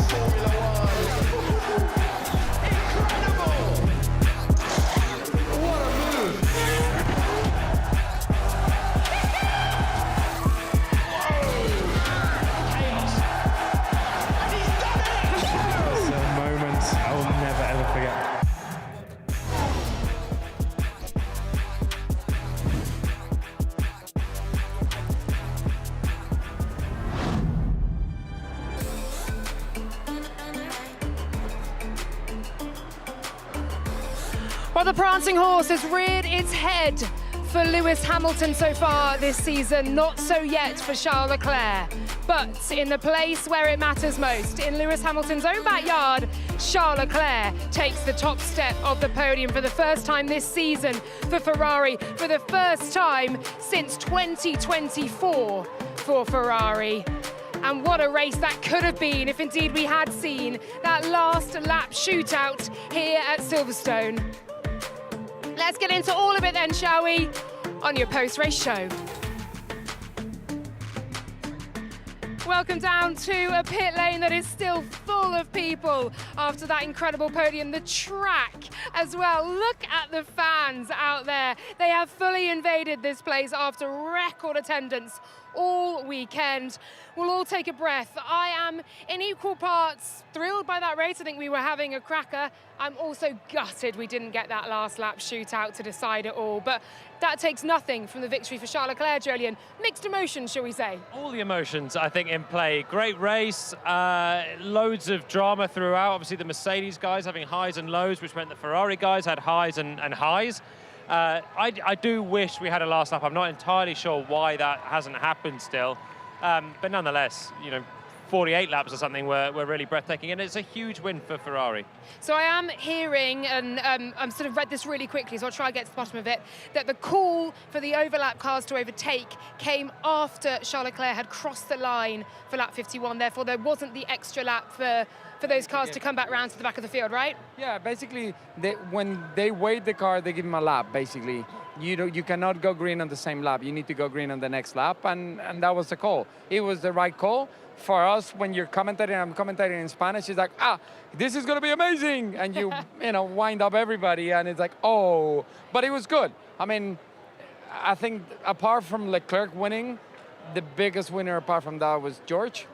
Formula One. Incredible! What a move! Chaos. And he's done it! It's a moment I will never ever forget. Well, the prancing horse has reared its head for Lewis Hamilton so far this season, not so yet for Charles Leclerc. But in the place where it matters most, in Lewis Hamilton's own backyard, Charles Leclerc takes the top step of the podium for the first time this season for Ferrari, for the first time since 2024 for Ferrari. And what a race that could have been if indeed we had seen that last lap shootout here at Silverstone. Let's get into all of it then, shall we, on your post-race show. Welcome down to a pit lane that is still full of people after that incredible podium. The track as well. Look at the fans out there. They have fully invaded this place after record attendance all weekend. We'll all take a breath. I am in equal parts thrilled by that race. I think we were having a cracker. I'm also gutted we didn't get that last lap shootout to decide it all. But that takes nothing from the victory for Charles Leclerc, Julian. Mixed emotions, shall we say? All the emotions, I think, in play. Great race, loads of drama throughout. Obviously, the Mercedes guys having highs and lows, which meant the Ferrari guys had highs and highs. I do wish we had a last lap. I'm not entirely sure why that hasn't happened still. But nonetheless, you know, 48 laps or something were really breathtaking, and it's a huge win for Ferrari. So I am hearing, and I'm sort of read this really quickly, so I'll try and get to the bottom of it, that the call for the overlap cars to overtake came after Charles Leclerc had crossed the line for lap 51. Therefore, there wasn't the extra lap for those cars to come back round to the back of the field, right? Yeah, basically, when they wait the car, they give them a lap, basically. You cannot go green on the same lap. You need to go green on the next lap, and that was the call. It was the right call. For us, when you're commentating, I'm commentating in Spanish, it's like, this is going to be amazing. And you wind up everybody, and it's like, oh. But it was good. I mean, I think apart from Leclerc winning, the biggest winner apart from that was George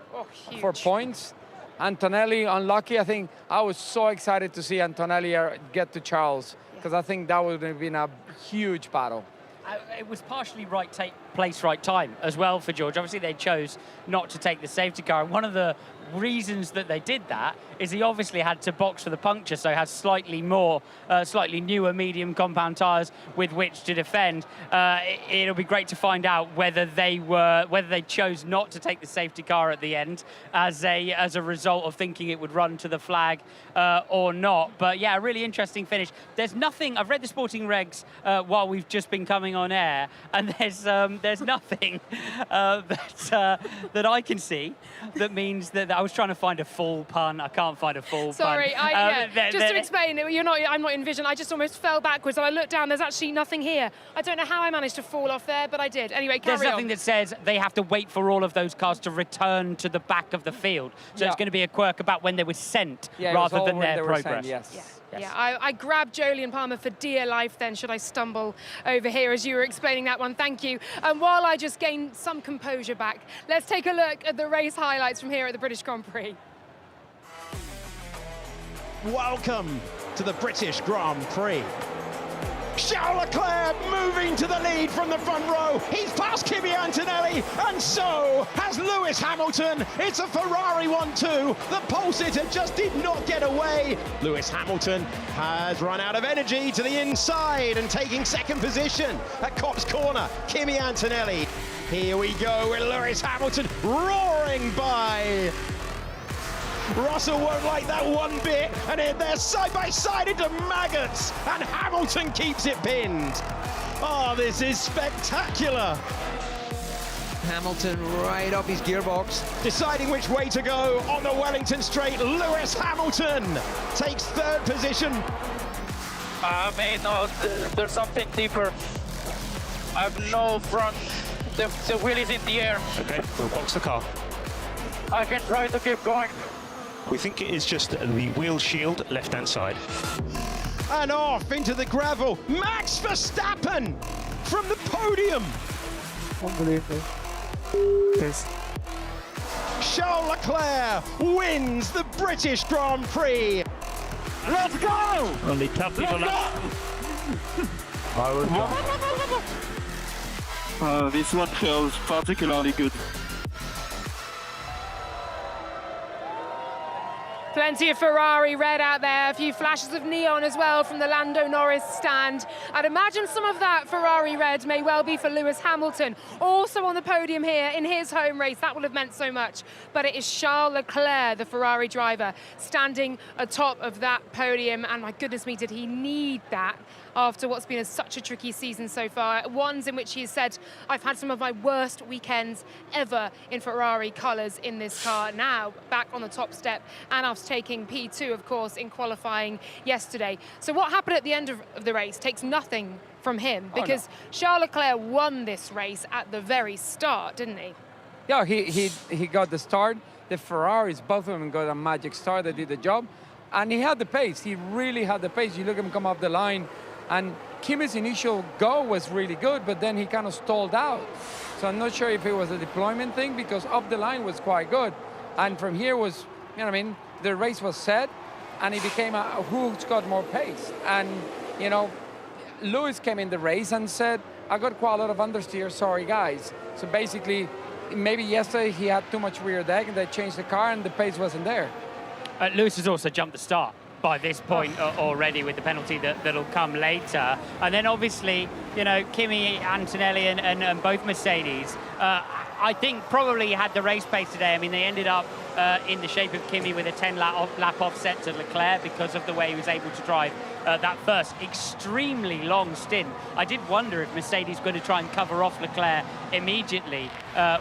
for points. Antonelli, unlucky. I think I was so excited to see Antonelli get to Charles, because I think that would have been a huge battle. It was partially right place, right time as well for George. Obviously, they chose not to take the safety car. One of the reasons that they did that is he obviously had to box for the puncture, so has slightly newer medium compound tyres with which to defend. It'll be great to find out whether they chose not to take the safety car at the end as a result of thinking it would run to the flag or not. But yeah, a really interesting finish. There's nothing. I've read the sporting regs while we've just been coming on air, and there's nothing that I can see that means that I was trying to find a full pun. I can't find a full Sorry, pun. just to explain, I'm not in vision. I just almost fell backwards and I looked down. There's actually nothing here. I don't know how I managed to fall off there, but I did. Anyway, carry on. There's nothing that says they have to wait for all of those cars to return to the back of the field. So it's going to be a quirk about when they were sent rather than their progress. Yes. Yeah, I grabbed Jolyon Palmer for dear life then, should I stumble over here as you were explaining that one. Thank you. And while I just gain some composure back, let's take a look at the race highlights from here at the British Grand Prix. Welcome to the British Grand Prix. Charles Leclerc moving to the lead from the front row. He's passed Kimi Antonelli, and so has Lewis Hamilton. It's a Ferrari 1-2. The pole sitter just did not get away. Lewis Hamilton has run out of energy to the inside and taking second position at Copse Corner. Kimi Antonelli. Here we go with Lewis Hamilton roaring by. Russell won't like that one bit, and they're side by side into maggots, and Hamilton keeps it pinned. Oh, this is spectacular. Hamilton right off his gearbox. Deciding which way to go on the Wellington Straight, Lewis Hamilton takes third position. Mate, no, there's something deeper. I have no front. The wheel is in the air. Okay, we'll box the car. I can try to keep going. We think it is just the wheel shield left-hand side. And off into the gravel. Max Verstappen from the podium. Unbelievable. This. Charles Leclerc wins the British Grand Prix. Let's go! Only tough people This one feels particularly good. Plenty of Ferrari red out there, a few flashes of neon as well from the Lando Norris stand. I'd imagine some of that Ferrari red may well be for Lewis Hamilton, also on the podium here in his home race. That would have meant so much. But it is Charles Leclerc, the Ferrari driver, standing atop of that podium. And my goodness me, did he need that after what's been such a tricky season so far. Ones in which he has said, I've had some of my worst weekends ever in Ferrari colours in this car. Now back on the top step and after taking P2, of course, in qualifying yesterday. So what happened at the end of the race takes nothing from him, because Charles Leclerc won this race at the very start, didn't he? Yeah, he got the start. The Ferraris, both of them got a magic start. They did the job. And he had the pace. He really had the pace. You look at him come off the line, and Kimi's initial go was really good, but then he kind of stalled out. So I'm not sure if it was a deployment thing, because up the line was quite good. And from here was, you know what I mean, the race was set, and it became who's got more pace. And, you know, Lewis came in the race and said, I got quite a lot of understeer, sorry guys. So basically, maybe yesterday he had too much rear deck and they changed the car and the pace wasn't there. Lewis has also jumped the start by this point already, with the penalty that'll come later. And then obviously, you know, Kimi, Antonelli and both Mercedes, I think probably had the race pace today. I mean, they ended up in the shape of Kimi with a 10-lap offset to Leclerc because of the way he was able to drive that first extremely long stint. I did wonder if Mercedes going to try and cover off Leclerc immediately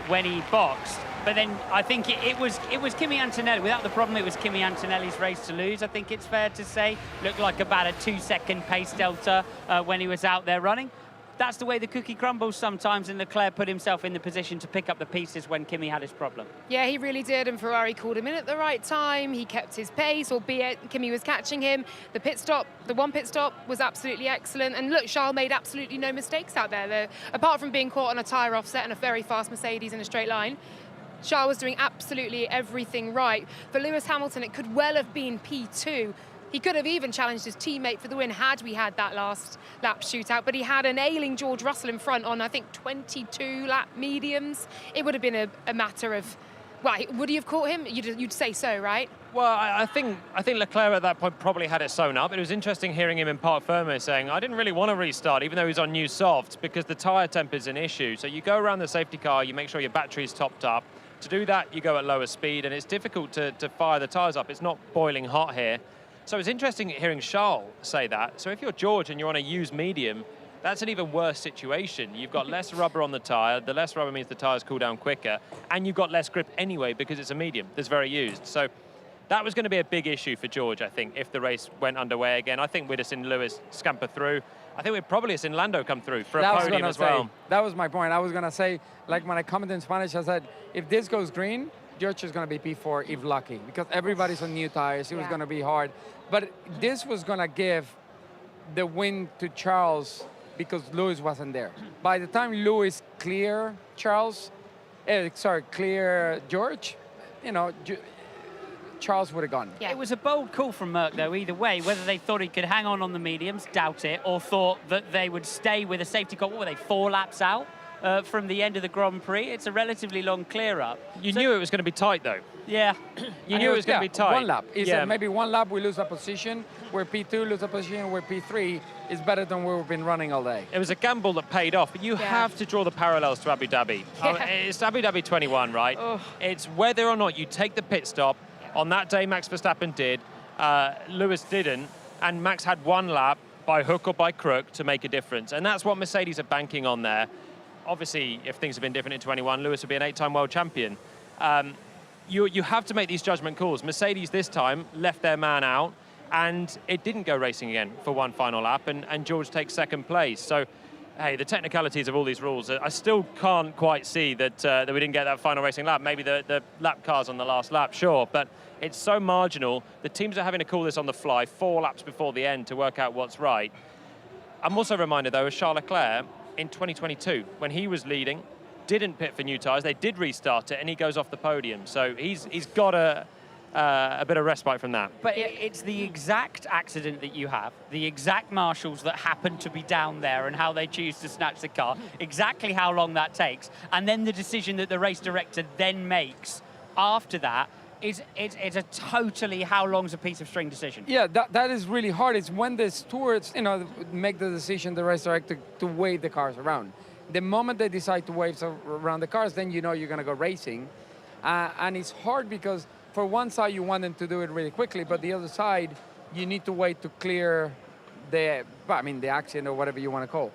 when he boxed. But then I think it was Kimi Antonelli. Without the problem, it was Kimi Antonelli's race to lose, I think it's fair to say. Looked like about a 2-second pace delta when he was out there running. That's the way the cookie crumbles sometimes, and Leclerc put himself in the position to pick up the pieces when Kimi had his problem. Yeah, he really did, and Ferrari called him in at the right time. He kept his pace, albeit Kimi was catching him. The pit stop, the one pit stop was absolutely excellent. And look, Charles made absolutely no mistakes out there. Apart from being caught on a tyre offset and a very fast Mercedes in a straight line, Charles was doing absolutely everything right. For Lewis Hamilton, it could well have been P2. He could have even challenged his teammate for the win had we had that last lap shootout, but he had an ailing George Russell in front on, I think, 22 lap mediums. It would have been a matter of, well, would he have caught him? You'd say so, right? Well, I think Leclerc at that point probably had it sewn up. It was interesting hearing him in Parc Fermé saying, I didn't really want to restart, even though he's on new softs, because the tyre temp is an issue. So you go around the safety car, you make sure your battery's topped up. To do that, you go at lower speed, and it's difficult to fire the tyres up. It's not boiling hot here. So it's interesting hearing Charles say that. So if you're George and you're on a used medium, that's an even worse situation. You've got less rubber on the tyre. The less rubber means the tyres cool down quicker, and you've got less grip anyway because it's a medium that's very used. So that was going to be a big issue for George, I think, if the race went underway again. I think we'd have seen Lewis scamper through. I think we'd probably have seen Lando come through for a podium as well. That was my point. I was going to say, like when I commented in Spanish, I said, if this goes green, George is going to be P4 if lucky, because everybody's on new tires. It was going to be hard. But this was going to give the win to Charles because Lewis wasn't there. By the time Lewis clear George, you know, Charles would have gone. Yeah. It was a bold call from Merck, though, either way. Whether they thought he could hang on the mediums, doubt it, or thought that they would stay with a safety car. What were they, 4 laps out from the end of the Grand Prix? It's a relatively long clear-up. You knew it was going to be tight, though. Yeah. You knew it was going to be tight. 1 lap. Maybe 1 lap we lose a position, where P2 lose a position, where P3 is better than where we've been running all day. It was a gamble that paid off, but you have to draw the parallels to Abu Dhabi. It's Abu Dhabi 21, right? It's whether or not you take the pit stop. On that day, Max Verstappen did. Lewis didn't, and Max had 1 lap by hook or by crook to make a difference, and that's what Mercedes are banking on there. Obviously, if things had been different in 21, Lewis would be an 8-time world champion. You have to make these judgment calls. Mercedes this time left their man out, and it didn't go racing again for 1 final lap, and George takes 2nd place. So hey, the technicalities of all these rules, I still can't quite see that that we didn't get that final racing lap. Maybe the lap cars on the last lap, sure, but it's so marginal. The teams are having to call this on the fly 4 laps before the end to work out what's right. I'm also reminded, though, of Charles Leclerc in 2022, when he was leading, didn't pit for new tyres, they did restart it, and he goes off the podium. So he's got a bit of respite from that. But it's the exact accident that you have, the exact marshals that happen to be down there and how they choose to snatch the car, exactly how long that takes, and then the decision that the race director then makes after that is it's a totally how long's a piece of string decision. Yeah, that is really hard. It's when the stewards, make the decision, the race director, to wave the cars around. The moment they decide to wave around the cars, then you know you're going to go racing. And it's hard because for one side, you want them to do it really quickly, but the other side, you need to wait to clear the accident or whatever you want to call.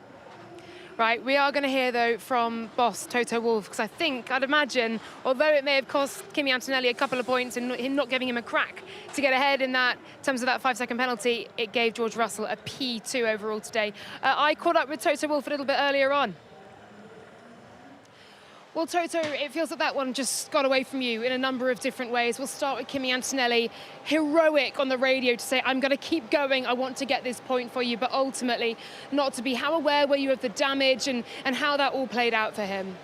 Right, we are going to hear, though, from boss Toto Wolff, because I'd imagine, although it may have cost Kimi Antonelli a couple of points and him not giving him a crack to get ahead in terms of that 5-second penalty, it gave George Russell a P2 overall today. I caught up with Toto Wolff a little bit earlier on. Well, Toto, it feels like that one just got away from you in a number of different ways. We'll start with Kimi Antonelli, heroic on the radio to say, I'm going to keep going, I want to get this point for you, but ultimately not to be. How aware were you of the damage and how that all played out for him?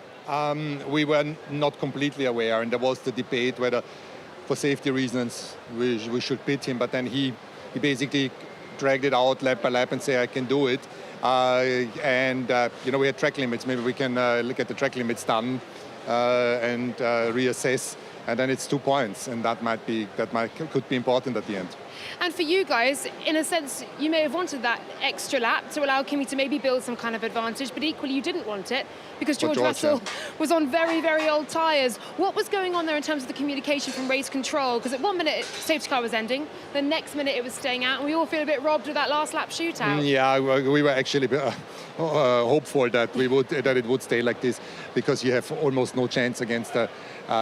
We were not completely aware, and there was the debate whether, for safety reasons, we should pit him, but then he basically dragged it out lap by lap and say, I can do it. We had track limits. Maybe we can look at the track limits done and reassess. And then it's 2 points, and could be important at the end. And for you guys, in a sense, you may have wanted that extra lap to allow Kimi to maybe build some kind of advantage, but equally you didn't want it because George Russell was on very, very old tyres. What was going on there in terms of the communication from race control? Because at 1 minute, safety car was ending, the next minute it was staying out, and we all feel a bit robbed with that last lap shootout. Yeah, we were actually hopeful that it would stay like this, because you have almost no chance against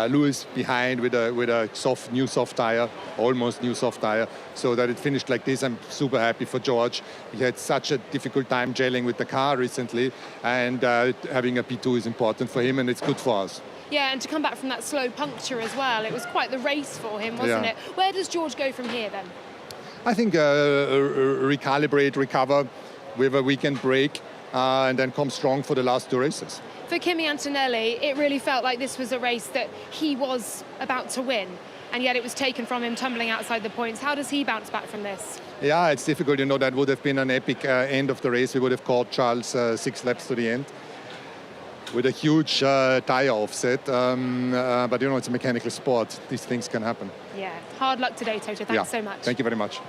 Lewis behind with a new soft tire, almost new soft tire. So that it finished like this, I'm super happy for George. He had such a difficult time gelling with the car recently, and having a P2 is important for him, and it's good for us. Yeah, and to come back from that slow puncture as well, it was quite the race for him, wasn't it? Where does George go from here then? I think recalibrate, recover with a weekend break, and then come strong for the last 2 races. For Kimi Antonelli, it really felt like this was a race that he was about to win, and yet it was taken from him tumbling outside the points. How does he bounce back from this? Yeah, it's difficult. That would have been an epic end of the race. We would have caught Charles 6 laps to the end with a huge tire offset. But, it's a mechanical sport. These things can happen. Yeah, hard luck today, Toto. Thanks so much. Thank you very much.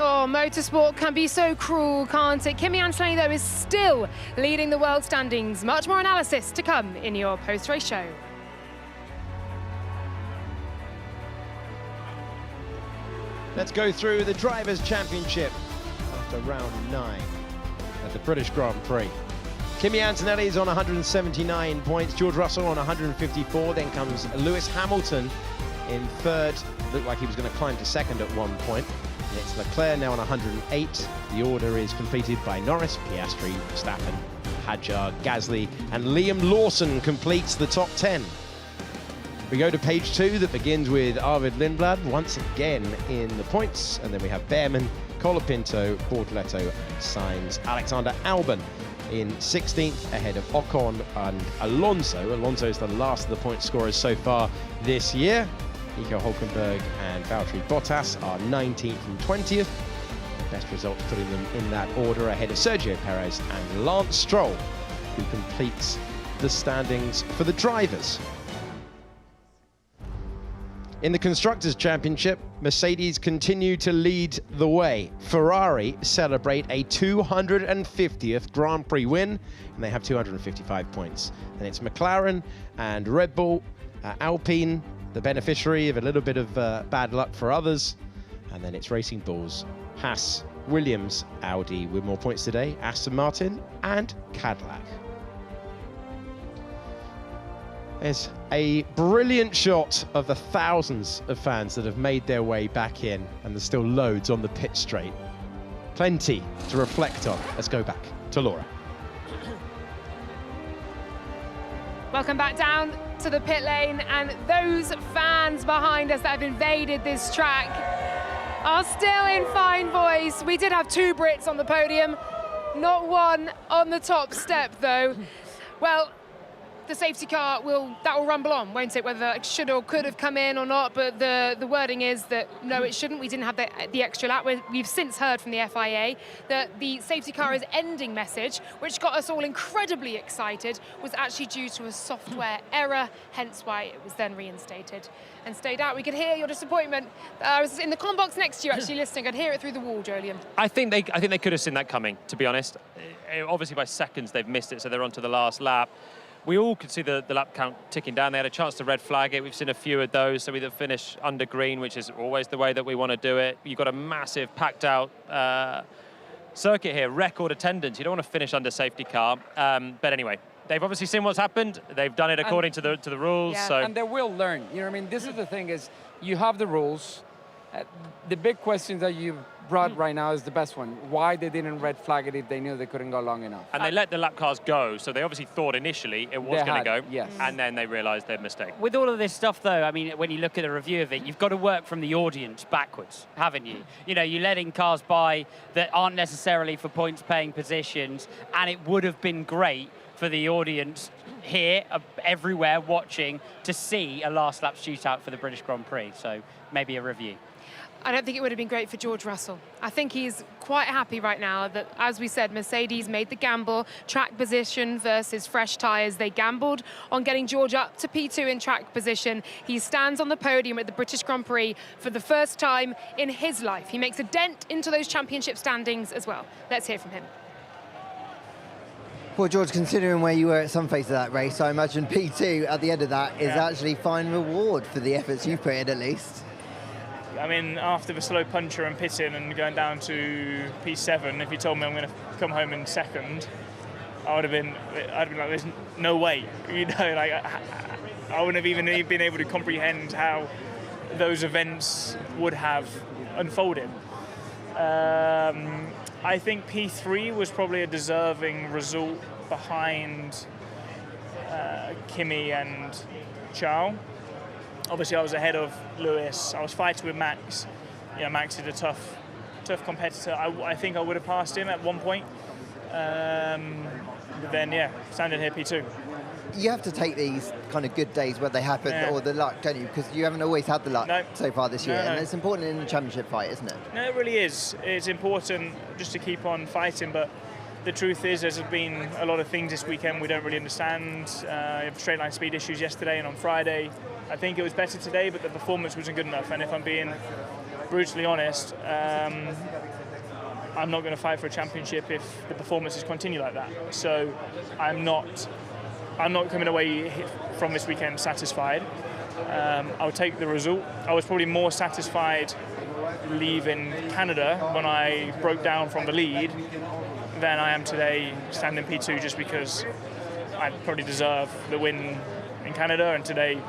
Oh, motorsport can be so cruel, can't it? Kimi Antonelli, though, is still leading the world standings. Much more analysis to come in your post-race show. Let's go through the Drivers' Championship after round 9 at the British Grand Prix. Kimi Antonelli is on 179 points, George Russell on 154, then comes Lewis Hamilton in third. Looked like he was going to climb to second at one point. It's Leclerc now on 108. The order is completed by Norris, Piastri, Verstappen, Hadjar, Gasly, and Liam Lawson completes the top 10. We go to page 2 that begins with Arvid Lindblad once again in the points, and then we have Behrman, Colapinto, Bortoleto, Sainz, Alexander Albon in 16th ahead of Ocon and Alonso. Alonso is the last of the point scorers so far this year. Nico Hülkenberg and Valtteri Bottas are 19th and 20th. Best results putting them in that order ahead of Sergio Perez and Lance Stroll, who completes the standings for the drivers. In the Constructors' Championship, Mercedes continue to lead the way. Ferrari celebrate a 250th Grand Prix win, and they have 255 points. And it's McLaren and Red Bull, Alpine, the beneficiary of a little bit of bad luck for others. And then it's Racing Bulls, Haas, Williams, Audi with more points today, Aston Martin and Cadillac. There's a brilliant shot of the thousands of fans that have made their way back in, and there's still loads on the pit straight. Plenty to reflect on. Let's go back to Laura. Welcome back down to the pit lane, and those fans behind us that have invaded this track are still in fine voice. We did have 2 Brits on the podium, not one on the top step though. Well, the safety car will rumble on, won't it? Whether it should or could have come in or not, but the wording is that no, it shouldn't. We didn't have the extra lap. We've since heard from the FIA that the safety car is ending message, which got us all incredibly excited, was actually due to a software error, hence why it was then reinstated and stayed out. We could hear your disappointment. I was in the comm box next to you actually listening. I'd hear it through the wall, Jolyon. I think they could have seen that coming, to be honest. Obviously by seconds they've missed it, so they're on to the last lap. We all could see the lap count ticking down. They had a chance to red flag it. We've seen a few of those, so we either finish under green, which is always the way that we want to do it. You've got a massive packed out circuit here, record attendance. You don't want to finish under safety car. But anyway, they've obviously seen what's happened. They've done it according to the rules. Yeah, so. And they will learn. You know what I mean? This is the thing is, you have the rules. The big question that you brought right now is the best one. Why they didn't red flag it if they knew they couldn't go long enough? And they let the lap cars go, so they obviously thought initially it was going to go. Yes. And then they realised their mistake. With all of this stuff, though, I mean, when you look at the review of it, you've got to work from the audience backwards, haven't you? You know, you're letting cars by that aren't necessarily for points-paying positions, and it would have been great for the audience here, everywhere, watching, to see a last lap shootout for the British Grand Prix. So maybe a review. I don't think it would have been great for George Russell. I think he's quite happy right now that, as we said, Mercedes made the gamble, track position versus fresh tyres. They gambled on getting George up to P2 in track position. He stands on the podium at the British Grand Prix for the first time in his life. He makes a dent into those championship standings as well. Let's hear from him. Well, George, considering where you were at some phase of that race, I imagine P2 at the end of that is actually fine reward for the efforts you've put in, at least. I mean, after the slow puncher and pitting and going down to P7, if you told me I'm going to come home in second, I'd have been like, there's no way. You know, like I wouldn't have even been able to comprehend how those events would have unfolded. I think P3 was probably a deserving result behind Kimi and Charles. Obviously, I was ahead of Lewis. I was fighting with Max. You know, Max is a tough competitor. I think I would have passed him at one point. But then, yeah, standing here P2. You have to take these kind of good days where they happen, or the luck, don't you? Because you haven't always had the luck so far this year. No. And it's important in the championship fight, isn't it? No, it really is. It's important just to keep on fighting, but the truth is there's been a lot of things this weekend we don't really understand. You have straight line speed issues yesterday and on Friday. I think it was better today, but the performance wasn't good enough. And if I'm being brutally honest, I'm not going to fight for a championship if the performances continue like that. So I'm not coming away from this weekend satisfied. I'll take the result. I was probably more satisfied leaving Canada when I broke down from the lead than I am today standing P2, just because I probably deserve the win in Canada, and today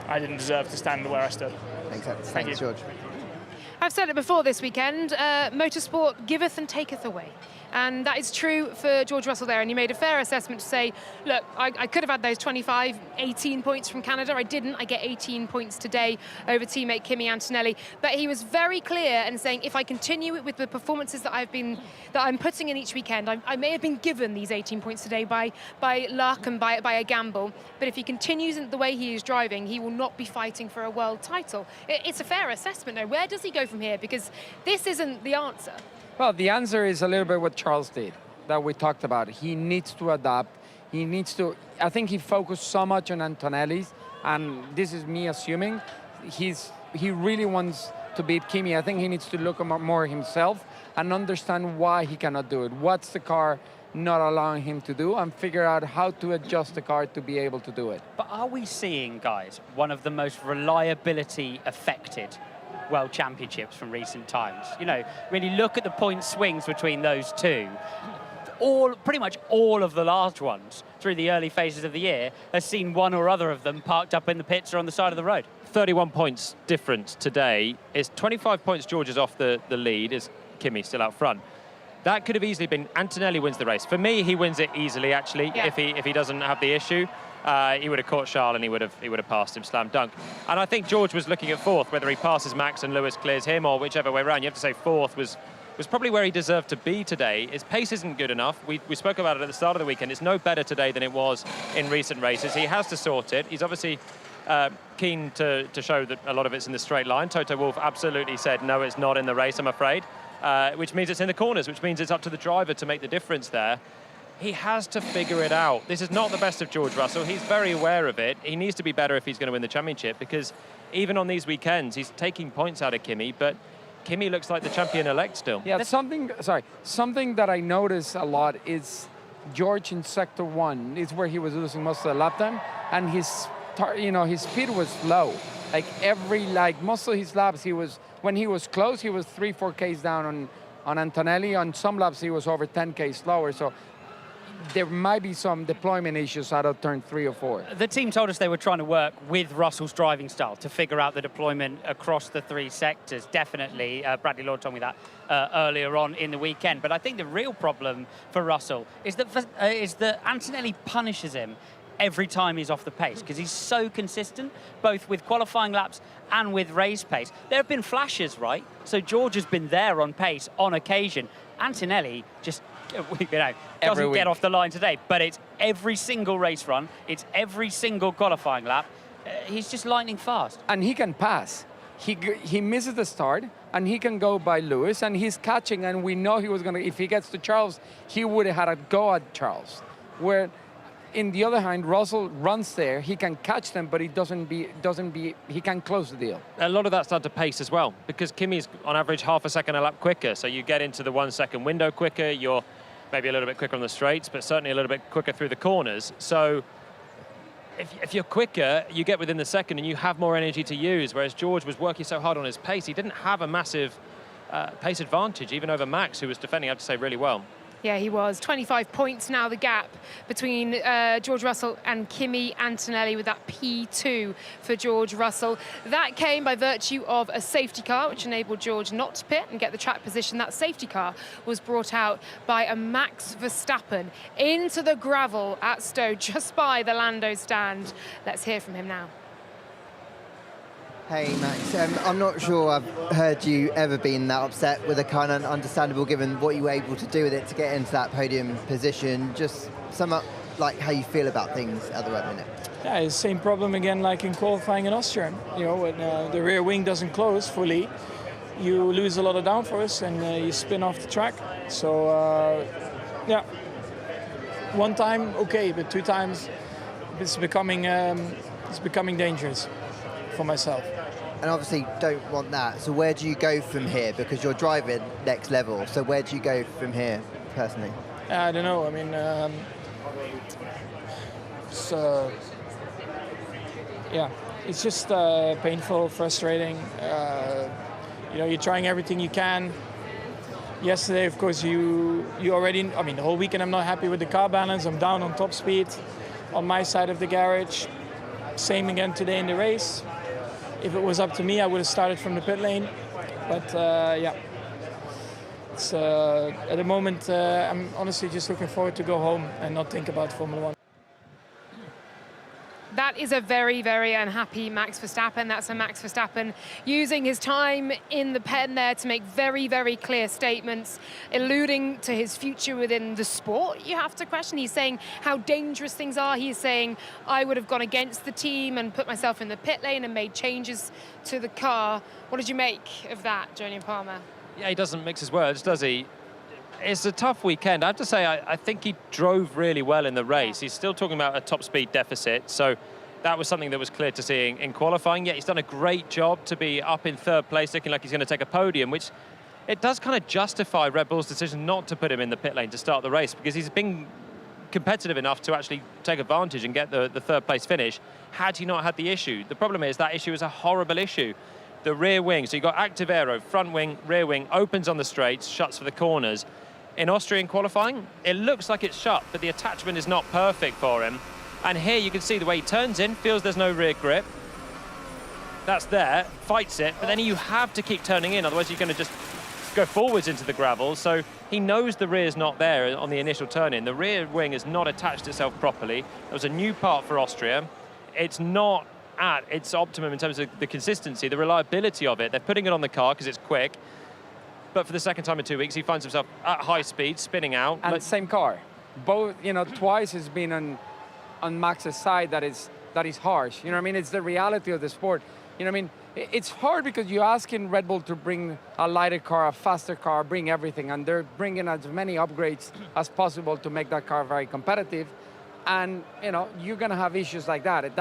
I didn't deserve to stand where I stood. Makes sense. Thank you, George. I've said it before this weekend, motorsport giveth and taketh away. And that is true for George Russell there. And you made a fair assessment to say, look, I could have had those 25, 18 points from Canada. I didn't. I get 18 points today over teammate Kimi Antonelli. But he was very clear in saying, if I continue with the performances that I'm putting in each weekend, I may have been given these 18 points today by luck and by a gamble. But if he continues in the way he is driving, he will not be fighting for a world title. It's a fair assessment, though. Where does he go from here? Because this isn't the answer. Well, the answer is a little bit what Charles did, that we talked about. He needs to adapt. He needs to, I think he focused so much on Antonelli's, and this is me assuming, he really wants to beat Kimi. I think he needs to look more himself and understand why he cannot do it. What's the car not allowing him to do, and figure out how to adjust the car to be able to do it. But are we seeing, guys, one of the most reliability affected World Championships from recent times? You know, when you look at the point swings between those two, pretty much all of the large ones through the early phases of the year has seen one or other of them parked up in the pits or on the side of the road. 31 points difference today. Is 25 points George is off the lead, is Kimi still out front. That could have easily been Antonelli wins the race. For me, he wins it easily, actually, Yeah. if he doesn't have the issue. He would have caught Charles and he would have passed him, slam dunk. And I think George was looking at fourth, whether he passes Max and Lewis clears him or whichever way around. You have to say fourth was probably where he deserved to be today. His pace isn't good enough. We spoke about it at the start of the weekend. It's no better today than it was in recent races. He has to sort it. He's obviously keen to show that a lot of it's in the straight line. Toto Wolff absolutely said, no, it's not in the race, I'm afraid. Which means it's in the corners, which means it's up to the driver to make the difference there. He has to figure it out. This is not the best of George Russell. He's very aware of it. He needs to be better if he's going to win the championship, because even on these weekends, he's taking points out of Kimi, but Kimi looks like the champion-elect still. Yeah, something that I notice a lot is George in sector 1 is where he was losing most of the lap time, and his speed was low. Like most of his laps, when he was close, he was 3-4 Ks down on Antonelli. On some laps, he was over 10 Ks slower. So there might be some deployment issues out of turn 3 or 4. The team told us they were trying to work with Russell's driving style to figure out the deployment across the 3 sectors. Definitely, Bradley Lord told me that earlier on in the weekend. But I think the real problem for Russell is that Antonelli punishes him every time he's off the pace, because he's so consistent, both with qualifying laps and with race pace. There have been flashes, right? So George has been there on pace on occasion. Antonelli just, doesn't get off the line today, but it's every single race run, it's every single qualifying lap. He's just lightning fast. And he can pass. He misses the start, and he can go by Lewis, and he's catching, and we know he was going to, if he gets to Charles, he would have had a go at Charles. Where, in the other hand, Russell runs there, he can catch them, but he he can close the deal. A lot of that's down to pace as well, because Kimi's on average half a second a lap quicker, so you get into the 1 second window quicker, you're maybe a little bit quicker on the straights, but certainly a little bit quicker through the corners. So if you're quicker, you get within the second and you have more energy to use, whereas George was working so hard on his pace, he didn't have a massive pace advantage, even over Max, who was defending, I have to say, really well. Yeah, he was. 25 points now, the gap between George Russell and Kimi Antonelli, with that P2 for George Russell. That came by virtue of a safety car, which enabled George not to pit and get the track position. That safety car was brought out by a Max Verstappen into the gravel at Stowe, just by the Lando stand. Let's hear from him now. Hey Max, I'm not sure I've heard you ever been that upset with a car, and understandable given what you were able to do with it to get into that podium position. Just sum up like how you feel about things at the right minute. Yeah, it's the same problem again like in qualifying in Austria. You know, when the rear wing doesn't close fully, you lose a lot of downforce and you spin off the track. So yeah, one time okay, but 2 times it's becoming dangerous for myself. And obviously don't want that. So where do you go from here? Because you're driving next level. So where do you go from here, personally? I don't know. I mean, it's just painful, frustrating. You know, you're trying everything you can. Yesterday, of course, you already, I mean, the whole weekend I'm not happy with the car balance. I'm down on top speed on my side of the garage. Same again today in the race. If it was up to me, I would have started from the pit lane. But yeah, it's, at the moment, I'm honestly just looking forward to go home and not think about Formula 1. That is a very, very unhappy Max Verstappen. That's a Max Verstappen using his time in the pen there to make very, very clear statements, alluding to his future within the sport. You have to question. He's saying how dangerous things are. He's saying, I would have gone against the team and put myself in the pit lane and made changes to the car. What did you make of that, Jolyon Palmer? Yeah, he doesn't mix his words, does he? It's a tough weekend. I have to say, I think he drove really well in the race. He's still talking about a top speed deficit, so that was something that was clear to see in qualifying. Yet he's done a great job to be up in 3rd place, looking like he's going to take a podium, which it does kind of justify Red Bull's decision not to put him in the pit lane to start the race, because he's been competitive enough to actually take advantage and get the 3rd place finish had he not had the issue. The problem is that issue is a horrible issue. The rear wing, so you've got active aero, front wing, rear wing, opens on the straights, shuts for the corners. In Austrian qualifying, it looks like it's shut, but the attachment is not perfect for him. And here you can see the way he turns in, feels there's no rear grip. That's there, fights it, but then you have to keep turning in, otherwise you're going to just go forwards into the gravel. So he knows the rear's not there on the initial turn-in. The rear wing has not attached itself properly. It was a new part for Austria. It's not at its optimum in terms of the consistency, the reliability of it. They're putting it on the car because it's quick. But for the second time in 2 weeks, he finds himself at high speed, spinning out. And same car. Both, twice has been on Max's side that is harsh. You know what I mean? It's the reality of the sport. You know what I mean? It's hard because you're asking Red Bull to bring a lighter car, a faster car, bring everything, and they're bringing as many upgrades as possible to make that car very competitive. And you're gonna have issues like that.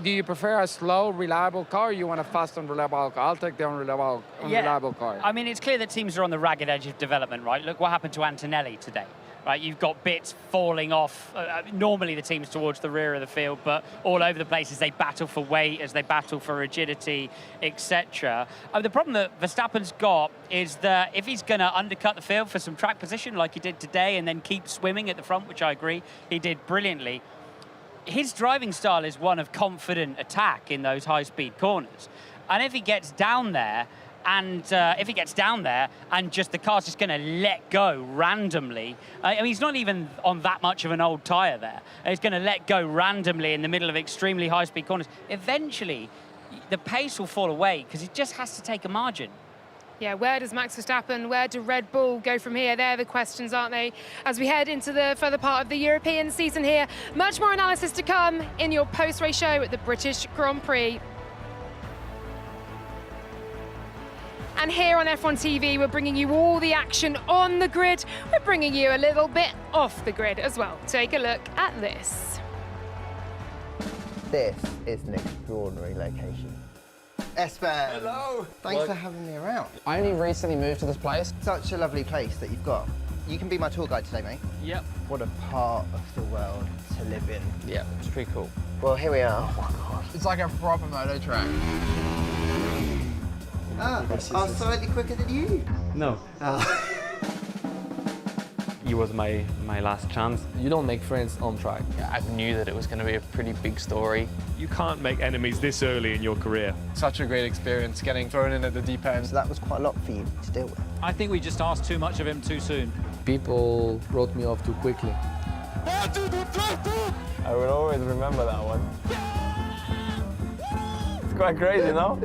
Do you prefer a slow, reliable car, or you want a fast, unreliable car? I'll take the unreliable car. I mean, it's clear that teams are on the ragged edge of development, right? Look what happened to Antonelli today. Right, you've got bits falling off. Normally the team's towards the rear of the field, but all over the place as they battle for weight, as they battle for rigidity, etc. The problem that Verstappen's got is that if he's going to undercut the field for some track position like he did today and then keep swimming at the front, which I agree he did brilliantly, his driving style is one of confident attack in those high-speed corners. And if he gets down there, and just the car's just going to let go randomly. I mean, he's not even on that much of an old tyre there. He's going to let go randomly in the middle of extremely high-speed corners. Eventually, the pace will fall away because he just has to take a margin. Yeah, where does Max Verstappen, where do Red Bull go from here? They're the questions, aren't they? As we head into the further part of the European season here. Much more analysis to come in your post-race show at the British Grand Prix. And here on F1 TV, we're bringing you all the action on the grid. We're bringing you a little bit off the grid as well. Take a look at this. This is an extraordinary location. Espen! Hello! Thanks for having me around. I only recently moved to this place. Such a lovely place that you've got. You can be my tour guide today, mate. Yep. What a part of the world to live in. Yeah, it's pretty cool. Well, here we are. Oh my gosh. It's like a proper moto track. I was slightly quicker than you. No. It was my last chance. You don't make friends on track. I knew that it was going to be a pretty big story. You can't make enemies this early in your career. Such a great experience getting thrown in at the deep end. So that was quite a lot for you to deal with. I think we just asked too much of him too soon. People wrote me off too quickly. I will always remember that one. It's quite crazy, no?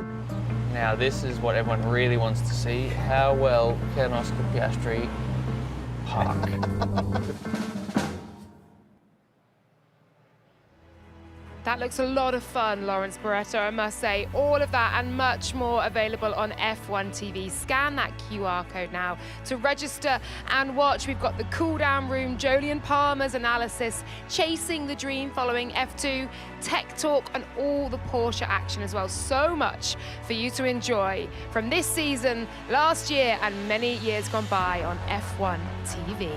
Now this is what everyone really wants to see. How well can Oscar Piastri park? That looks a lot of fun, Lawrence Barretto, I must say. All of that and much more available on F1 TV. Scan that QR code now to register and watch. We've got the cool-down room, Jolyon Palmer's analysis, chasing the dream following F2, tech talk, and all the Porsche action as well. So much for you to enjoy from this season, last year, and many years gone by on F1 TV.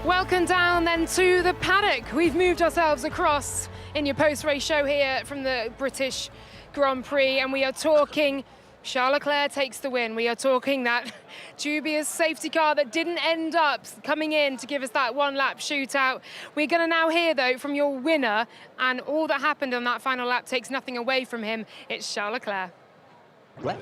Welcome down then to the paddock. We've moved ourselves across in your post-race show here from the British Grand Prix, and we are talking Charles Leclerc takes the win. We are talking that dubious safety car that didn't end up coming in to give us that one-lap shootout. We're going to now hear, though, from your winner, and all that happened on that final lap takes nothing away from him. It's Charles Leclerc. Well,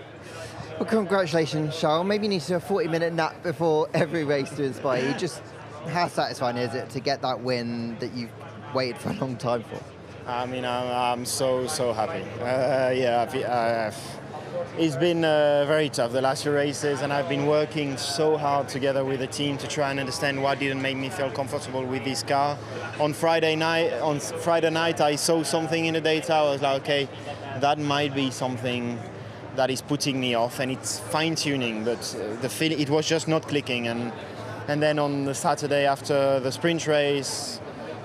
congratulations, Charles. Maybe you need to do a 40-minute nap before every race to inspire you. Just how satisfying is it to get that win that you've waited for a long time for? I mean, I'm so happy. It's been very tough the last few races, and I've been working so hard together with the team to try and understand what didn't make me feel comfortable with this car. On Friday night, I saw something in the data. I was like, okay, that might be something that is putting me off, and it's fine-tuning, but it was just not clicking. And then on the Saturday after the sprint race,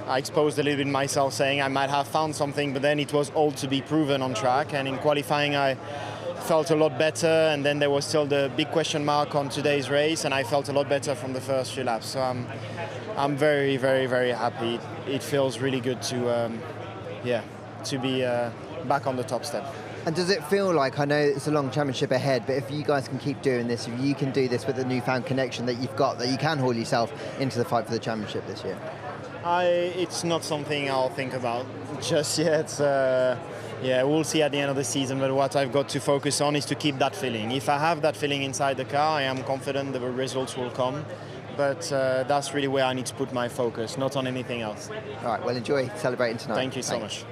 I exposed a little bit myself, saying I might have found something, but then it was all to be proven on track. And in qualifying, I felt a lot better, and then there was still the big question mark on today's race, and I felt a lot better from the first few laps. So I'm very, very, very happy. It feels really good to be back on the top step. And does it feel like, I know it's a long championship ahead, but if you guys can keep doing this, if you can do this with the newfound connection that you've got, that you can haul yourself into the fight for the championship this year? It's not something I'll think about just yet. Yeah, we'll see at the end of the season, but what I've got to focus on is to keep that feeling. If I have that feeling inside the car, I am confident the results will come. But that's really where I need to put my focus, not on anything else. All right, well, enjoy celebrating tonight. Thank you so much.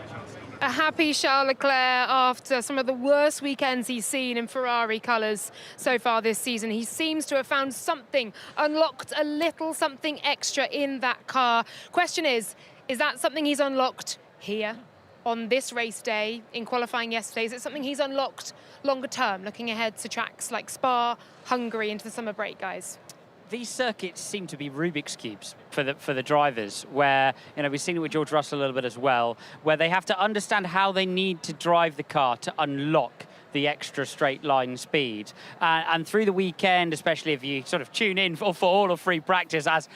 A happy Charles Leclerc after some of the worst weekends he's seen in Ferrari colours so far this season. He seems to have found something, unlocked a little something extra in that car. Question is that something he's unlocked here on this race day in qualifying yesterday? Is it something he's unlocked longer term, looking ahead to tracks like Spa, Hungary into the summer break, guys? These circuits seem to be Rubik's Cubes for the drivers, where, you know, we've seen it with George Russell a little bit as well, where they have to understand how they need to drive the car to unlock the extra straight line speed. And through the weekend, especially if you sort of tune in for all of free practice, as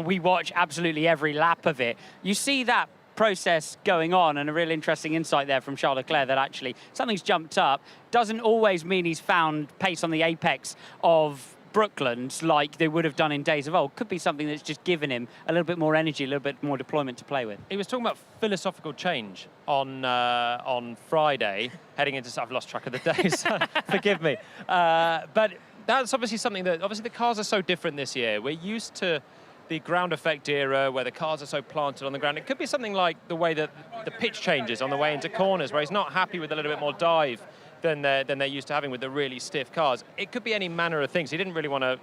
we watch absolutely every lap of it, you see that process going on, and a real interesting insight there from Charles Leclerc that actually something's jumped up doesn't always mean he's found pace on the apex of Brooklands like they would have done in days of old. Could be something that's just given him a little bit more energy, a little bit more deployment to play with. He was talking about philosophical change on Friday, heading into, I've lost track of the day, so forgive me. But that's obviously something that, obviously the cars are so different this year. We're used to the ground effect era where the cars are so planted on the ground. It could be something like the way that the pitch changes on the way into corners, where he's not happy with a little bit more dive than they're used to having with the really stiff cars. It could be any manner of things. He didn't really want to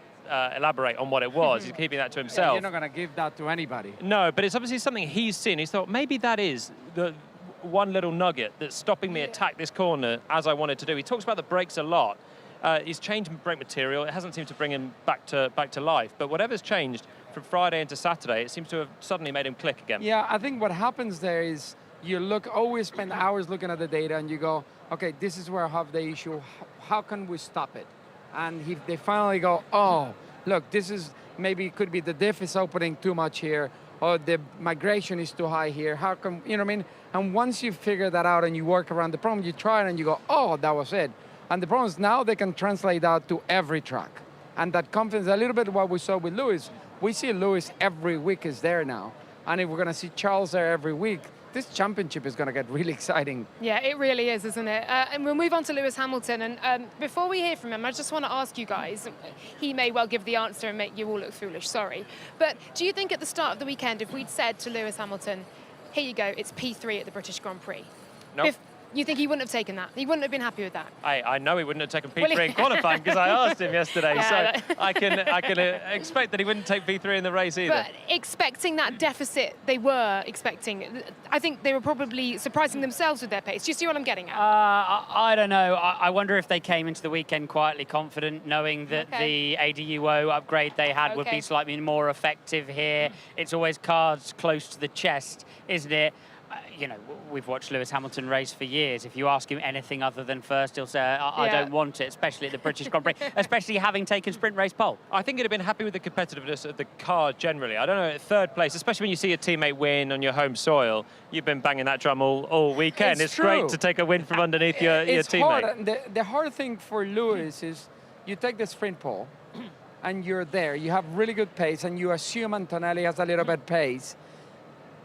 elaborate on what it was. He's keeping that to himself. Yeah, you're not going to give that to anybody. No, but it's obviously something he's seen. He's thought, maybe that is the one little nugget that's stopping me attack this corner as I wanted to do. He talks about the brakes a lot. He's changed brake material. It hasn't seemed to bring him back to life. But whatever's changed from Friday into Saturday, it seems to have suddenly made him click again. Yeah, I think what happens there is you always spend hours looking at the data and you go, okay, this is where I have the issue. How can we stop it? And if they finally go, oh, look, this is maybe it could be the diff is opening too much here, or the migration is too high here. How come, you know what I mean? And once you figure that out and you work around the problem, you try it and you go, oh, that was it. And the problem is now they can translate that to every track. And that confidence, a little bit what we saw with Lewis. We see Lewis every week is there now. And if we're going to see Charles there every week, this championship is going to get really exciting. Yeah, it really is, isn't it? And we'll move on to Lewis Hamilton. And before we hear from him, I just want to ask you guys, he may well give the answer and make you all look foolish, sorry. But do you think at the start of the weekend, if we'd said to Lewis Hamilton, here you go, it's P3 at the British Grand Prix? No. You think he wouldn't have taken that? He wouldn't have been happy with that? I know he wouldn't have taken P3 in qualifying because I asked him yesterday. Yeah, so I can expect that he wouldn't take P3 in the race either. But expecting that deficit they were expecting, I think they were probably surprising themselves with their pace. Do you see what I'm getting at? I don't know. I wonder if they came into the weekend quietly confident, knowing that the ADUO upgrade they had would be slightly more effective here. It's always cards close to the chest, isn't it? You know, we've watched Lewis Hamilton race for years. If you ask him anything other than first, he'll say, I don't want it, especially at the British Grand Prix, especially having taken sprint race pole. I think he'd have been happy with the competitiveness of the car generally. I don't know, third place, especially when you see your teammate win on your home soil. You've been banging that drum all weekend. It's great to take a win from underneath your teammate. Hard. The hard thing for Lewis is you take the sprint pole and you're there. You have really good pace and you assume Antonelli has a little bit pace.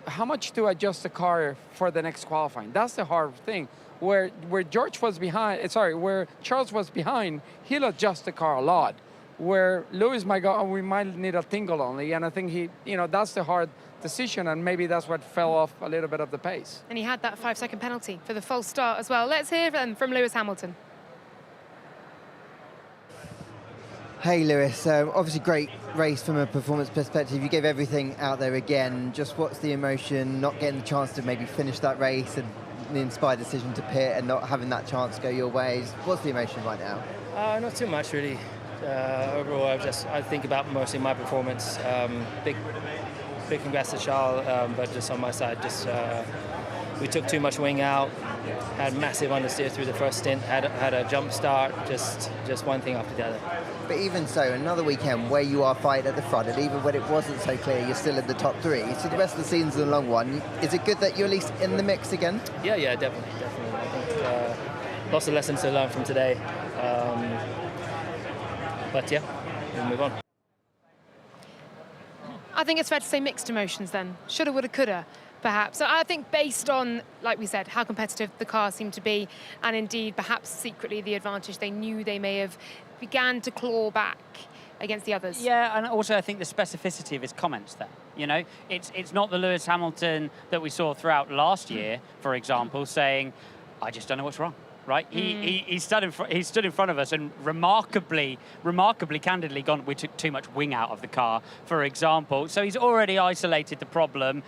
How much to adjust the car for the next qualifying? That's the hard thing. Where George was behind, where Charles was behind, he'll adjust the car a lot. Where Lewis might go, we might need a tingle only, and I think that's the hard decision, and maybe that's what fell off a little bit of the pace. And he had that 5-second penalty for the false start as well. Let's hear from Lewis Hamilton. Hey Lewis, obviously great race from a performance perspective. You gave everything out there again. Just what's the emotion, not getting the chance to maybe finish that race and the inspired decision to pit and not having that chance go your ways? What's the emotion right now? Not too much really. Overall, I think about mostly my performance. Big congrats to Charles, but just on my side, we took too much wing out, had massive understeer through the first stint, had a jump start, just one thing after the other. But even so, another weekend where you are fighting at the front, and even when it wasn't so clear, you're still in the top three. So the rest of the season's a long one. Is it good that you're at least in the mix again? Yeah, definitely. I think lots of lessons to learn from today. But yeah, we'll move on. I think it's fair to say mixed emotions then. Shoulda, woulda, coulda, perhaps. So I think based on, like we said, how competitive the car seemed to be, and indeed perhaps secretly the advantage they knew they may have began to claw back against the others. Yeah, and also I think the specificity of his comments there. You know, it's not the Lewis Hamilton that we saw throughout last year, for example, saying, I just don't know what's wrong. Right, he stood in front of us and remarkably candidly gone. We took too much wing out of the car, for example. So he's already isolated the problem,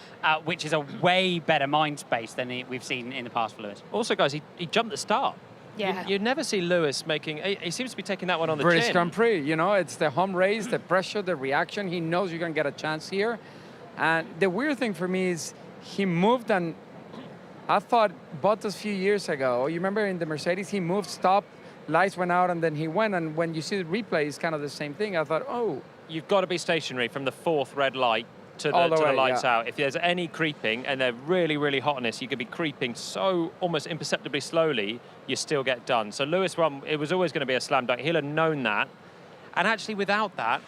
which is a way better mind space than we've seen in the past for Lewis. Also, guys, he jumped the start. Yeah, you never see Lewis making. He seems to be taking that one on the British chin. Grand Prix, you know, it's the home race, the pressure, the reaction. He knows you're gonna get a chance here, and the weird thing for me is he moved and. I thought Bottas a few years ago, you remember in the Mercedes, he moved, stopped, lights went out, and then he went. And when you see the replay, it's kind of the same thing. I thought, oh. You've got to be stationary from the fourth red light to the lights out. If there's any creeping, and they're really, really hot on this, you could be creeping so almost imperceptibly slowly, you still get done. So Lewis won, it was always going to be a slam dunk. He'll have known that. And actually, without that,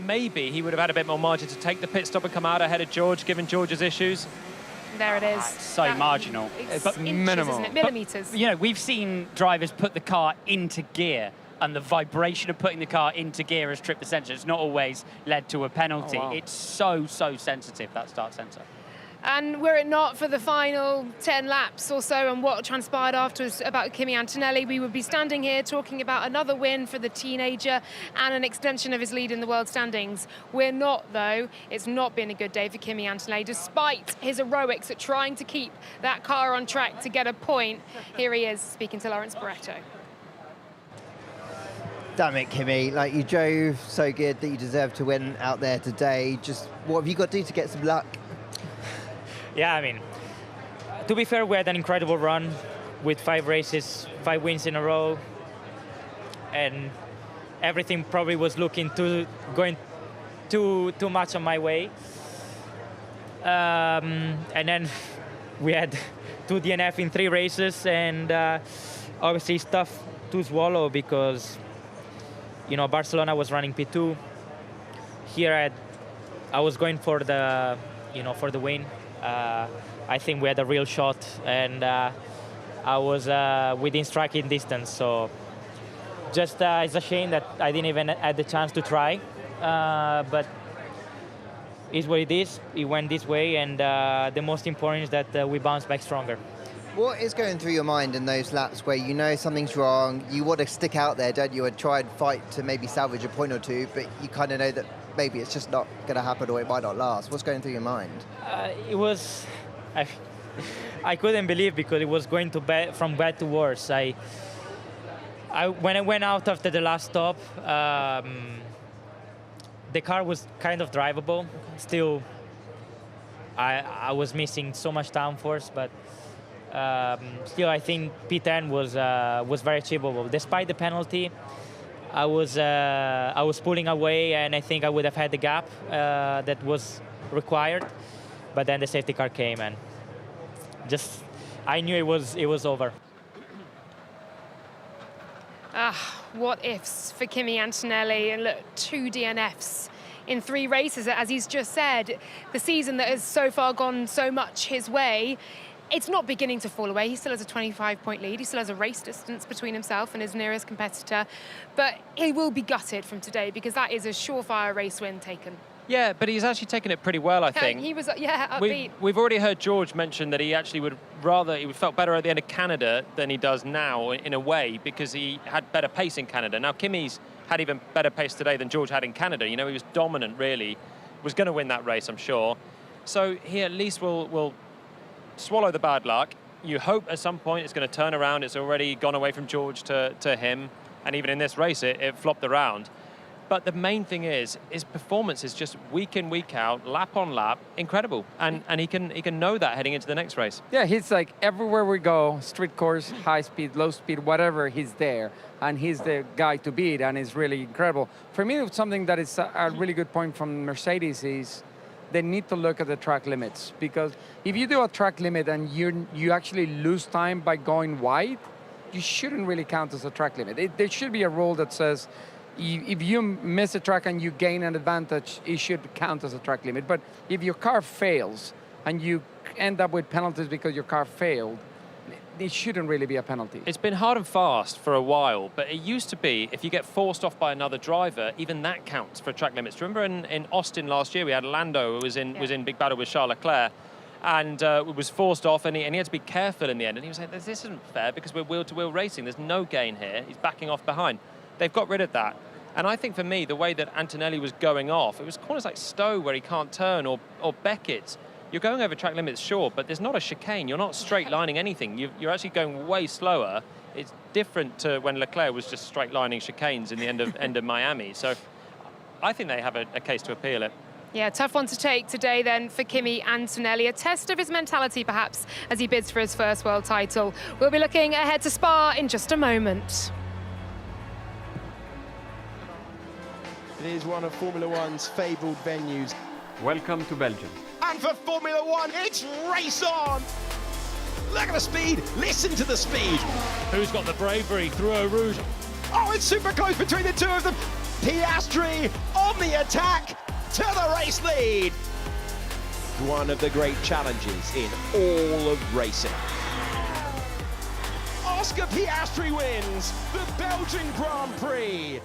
maybe he would have had a bit more margin to take the pit stop and come out ahead of George, given George's issues. There it is. So marginal. It's minimal. Isn't it? Millimeters. But, you know, we've seen drivers put the car into gear, and the vibration of putting the car into gear has tripped the sensor. It's not always led to a penalty. Oh, wow. It's so sensitive, that start sensor. And were it not for the final 10 laps or so and what transpired afterwards about Kimi Antonelli, we would be standing here talking about another win for the teenager and an extension of his lead in the world standings. We're not, though. It's not been a good day for Kimi Antonelli, despite his heroics at trying to keep that car on track to get a point. Here he is speaking to Lawrence Barretto. Damn it, Kimi. Like, you drove so good that you deserve to win out there today. Just what have you got to do to get some luck? Yeah, I mean, to be fair, we had an incredible run with 5 races, 5 wins in a row, and everything probably was looking going too much on my way. And then we had 2 DNF in 3 races, and obviously it's tough to swallow because, you know, Barcelona was running P2. Here I was going for the, for the win. I think we had a real shot, and I was within striking distance. So just it's a shame that I didn't even have the chance to try. But it's what it is. It went this way, and the most important is that we bounce back stronger. What is going through your mind in those laps where you know something's wrong, you want to stick out there, don't you, and try and fight to maybe salvage a point or two, but you kind of know that maybe it's just not going to happen or it might not last? What's going through your mind? It was... I couldn't believe, because it was going from bad to worse. When I went out after the last stop, the car was kind of drivable. Still, I was missing so much downforce, but still I think P10 was very achievable. Despite the penalty, I was pulling away, and I think I would have had the gap that was required. But then the safety car came, and I knew it was over. What ifs for Kimi Antonelli, and look, 2 DNFs in 3 races, as he's just said. The season that has so far gone so much his way, it's not beginning to fall away. He still has a 25-point lead. He still has a race distance between himself and his nearest competitor. But he will be gutted from today, because that is a surefire race win taken. Yeah, but he's actually taken it pretty well, I think. He was, upbeat. We've already heard George mention that he actually would felt better at the end of Canada than he does now, in a way, because he had better pace in Canada. Now, Kimi's had even better pace today than George had in Canada. You know, he was dominant, really. Was going to win that race, I'm sure. So he at least will swallow the bad luck. You hope at some point it's going to turn around. It's already gone away from George to him. And even in this race, it flopped around. But the main thing is, his performance is just week in, week out, lap on lap, incredible. And he can know that heading into the next race. Yeah, he's like everywhere we go, street course, high speed, low speed, whatever, he's there. And he's the guy to beat, and it's really incredible. For me, it's something that is a really good point from Mercedes is they need to look at the track limits. Because if you do a track limit and you actually lose time by going wide, you shouldn't really count as a track limit. There should be a rule that says, if you miss a track and you gain an advantage, it should count as a track limit. But if your car fails and you end up with penalties because your car failed, it shouldn't really be a penalty. It's been hard and fast for a while, but it used to be if you get forced off by another driver, even that counts for track limits. Do you remember in Austin last year, we had Lando who was in big battle with Charles Leclerc, and was forced off, and he had to be careful in the end. And he was like, this isn't fair because we're wheel-to-wheel racing. There's no gain here. He's backing off behind. They've got rid of that. And I think for me, the way that Antonelli was going off, it was corners like Stowe where he can't turn, or Beckett. You're going over track limits, sure, but there's not a chicane. You're not straight lining anything. You're actually going way slower. It's different to when Leclerc was just straight lining chicanes in the end of Miami. So I think they have a case to appeal it. Yeah, tough one to take today then for Kimi Antonelli. A test of his mentality, perhaps, as he bids for his first world title. We'll be looking ahead to Spa in just a moment. It is one of Formula One's fabled venues. Welcome to Belgium. And for Formula One, it's race on! Look at the speed, listen to the speed! Who's got the bravery through Eau Rouge? Oh, it's super close between the two of them! Piastri on the attack to the race lead! One of the great challenges in all of racing. Oscar Piastri wins the Belgian Grand Prix!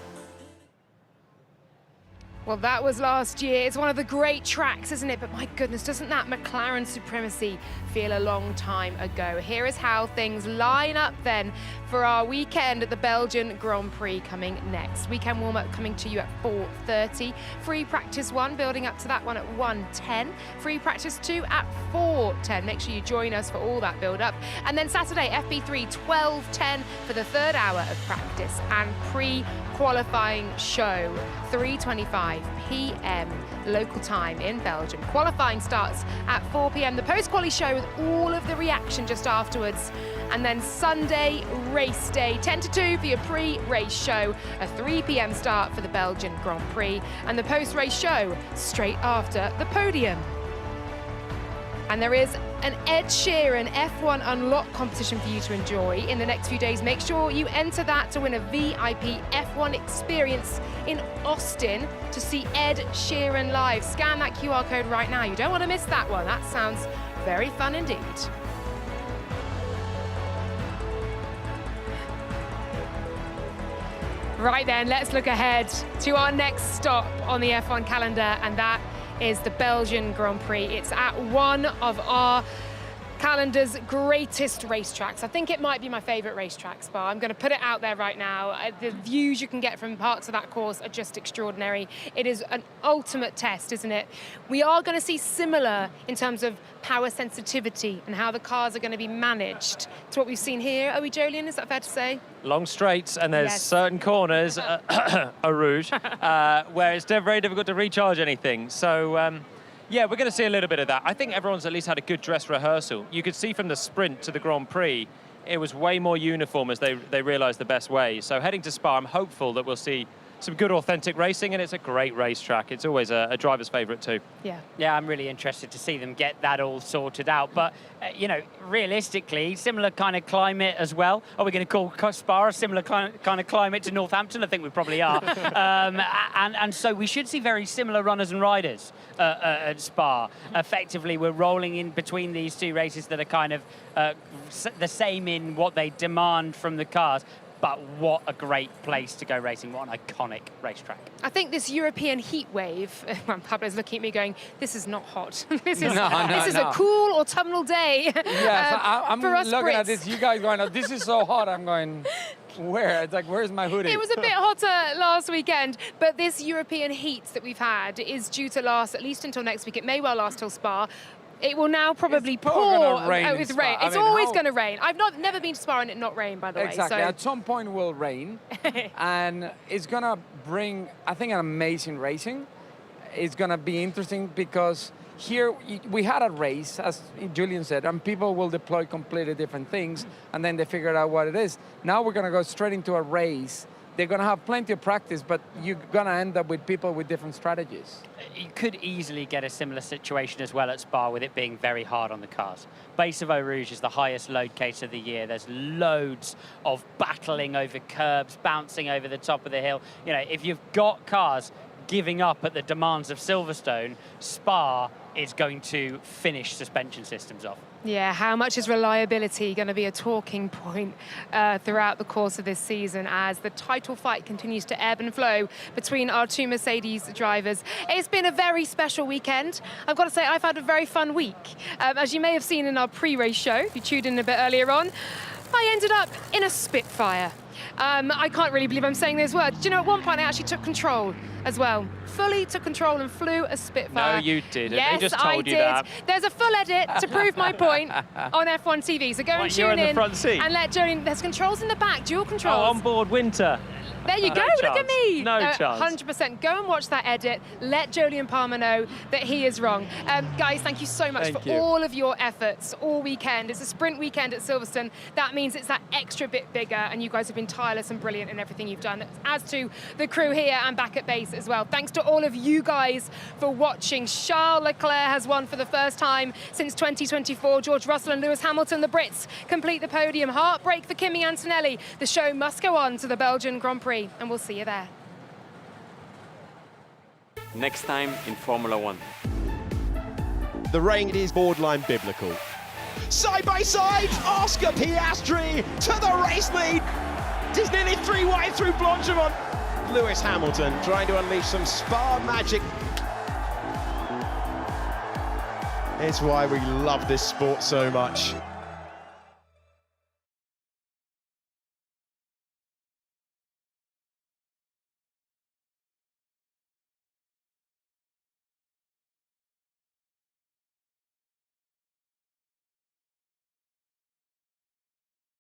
Well, that was last year. It's one of the great tracks, isn't it? But my goodness, doesn't that McLaren supremacy feel a long time ago? Here is how things line up then for our weekend at the Belgian Grand Prix coming next. Weekend warm-up coming to you at 4:30. Free practice 1 building up to that one at 1:10. Free practice 2 at 4:10. Make sure you join us for all that build-up. And then Saturday, FP3, 12:10 for the third hour of practice and pre-qualifying show, 3:25 p.m. local time in Belgium. Qualifying starts at 4 p.m. The post-quali show with all of the reaction just afterwards. And then Sunday, race day, 10 to 2 for your pre-race show. A 3 p.m. start for the Belgian Grand Prix. And the post-race show straight after the podium. And there is an Ed Sheeran F1 Unlock competition for you to enjoy in the next few days. Make sure you enter that to win a VIP F1 experience in Austin to see Ed Sheeran live. Scan that QR code right now. You don't want to miss that one. That sounds very fun indeed. Right then, let's look ahead to our next stop on the F1 calendar, and that is the Belgian Grand Prix. It's at one of our calendar's greatest racetracks. I think it might be my favorite racetrack, Spa. I'm going to put it out there right now. The views you can get from parts of that course are just extraordinary. It is an ultimate test, isn't it? We are going to see similar in terms of power sensitivity and how the cars are going to be managed to what we've seen here. Are we, Jolien? Is that fair to say? Long straights, and there's certain corners, Eau Rouge, where it's very difficult to recharge anything. So, yeah, we're going to see a little bit of that. I think everyone's at least had a good dress rehearsal. You could see from the sprint to the Grand Prix, it was way more uniform as they realised the best way. So heading to Spa, I'm hopeful that we'll see some good authentic racing, and it's a great racetrack. It's always a driver's favourite too. Yeah, I'm really interested to see them get that all sorted out. But, you know, realistically, similar kind of climate as well. Are we going to call Spa a similar kind of climate to Northampton? I think we probably are. And so we should see very similar runners and riders at Spa. Effectively, we're rolling in between these two races that are kind of the same in what they demand from the cars. But what a great place to go racing. What an iconic racetrack. I think this European heat wave, Pablo's looking at me going, this is not hot. This is a cool autumnal day. Yes, I'm for us looking Brits. at this. You guys going, oh, this is so hot. I'm going, where? It's like, where's my hoodie? It was a bit hotter last weekend, but this European heat that we've had is due to last at least until next week. It may well last till Spa. It will now probably pour with rain. It's always going to rain. I've never been to Spa and it not rain, by the way. Exactly. So. At some point it will rain, and it's going to bring, I think, an amazing racing. It's going to be interesting because here we had a race, as Julian said, and people will deploy completely different things, and then they figure out what it is. Now we're going to go straight into a race they're going to have plenty of practice, but you're going to end up with people with different strategies. You could easily get a similar situation as well at Spa with it being very hard on the cars. Base of Eau Rouge is the highest load case of the year. There's loads of battling over curbs, bouncing over the top of the hill. You know, if you've got cars giving up at the demands of Silverstone, Spa is going to finish suspension systems off. Yeah, how much is reliability going to be a talking point throughout the course of this season as the title fight continues to ebb and flow between our two Mercedes drivers? It's been a very special weekend. I've got to say, I've had a very fun week. As you may have seen in our pre-race show, if you tuned in a bit earlier on, I ended up in a Spitfire. I can't really believe I'm saying those words. Do you know, at one point I actually took control as well. Fully took control and flew a Spitfire. No, you didn't. Yes, they just told I you did. that. There's a full edit to prove my point on F1 TV. So go and You're tune in the in front seat? and let Jolene. There's controls in the back, dual controls. Oh, onboard winter. There you go, look at me. No chance. 100%. Go and watch that edit. Let Jolyon Palmer know that he is wrong. Guys, thank you so much for all of your efforts all weekend. It's a sprint weekend at Silverstone. That means it's that extra bit bigger, and you guys have been tireless and brilliant in everything you've done, as to the crew here and back at base as well. Thanks to all of you guys for watching. Charles Leclerc has won for the first time since 2024. George Russell and Lewis Hamilton, the Brits, complete the podium. Heartbreak for Kimi Antonelli. The show must go on to the Belgian Grand Prix, and we'll see you there. Next time in Formula One. The rain is borderline biblical. Side by side, Oscar Piastri to the race lead. He's nearly 3 wide through Blanchimont. Lewis Hamilton trying to unleash some Spa magic. It's why we love this sport so much.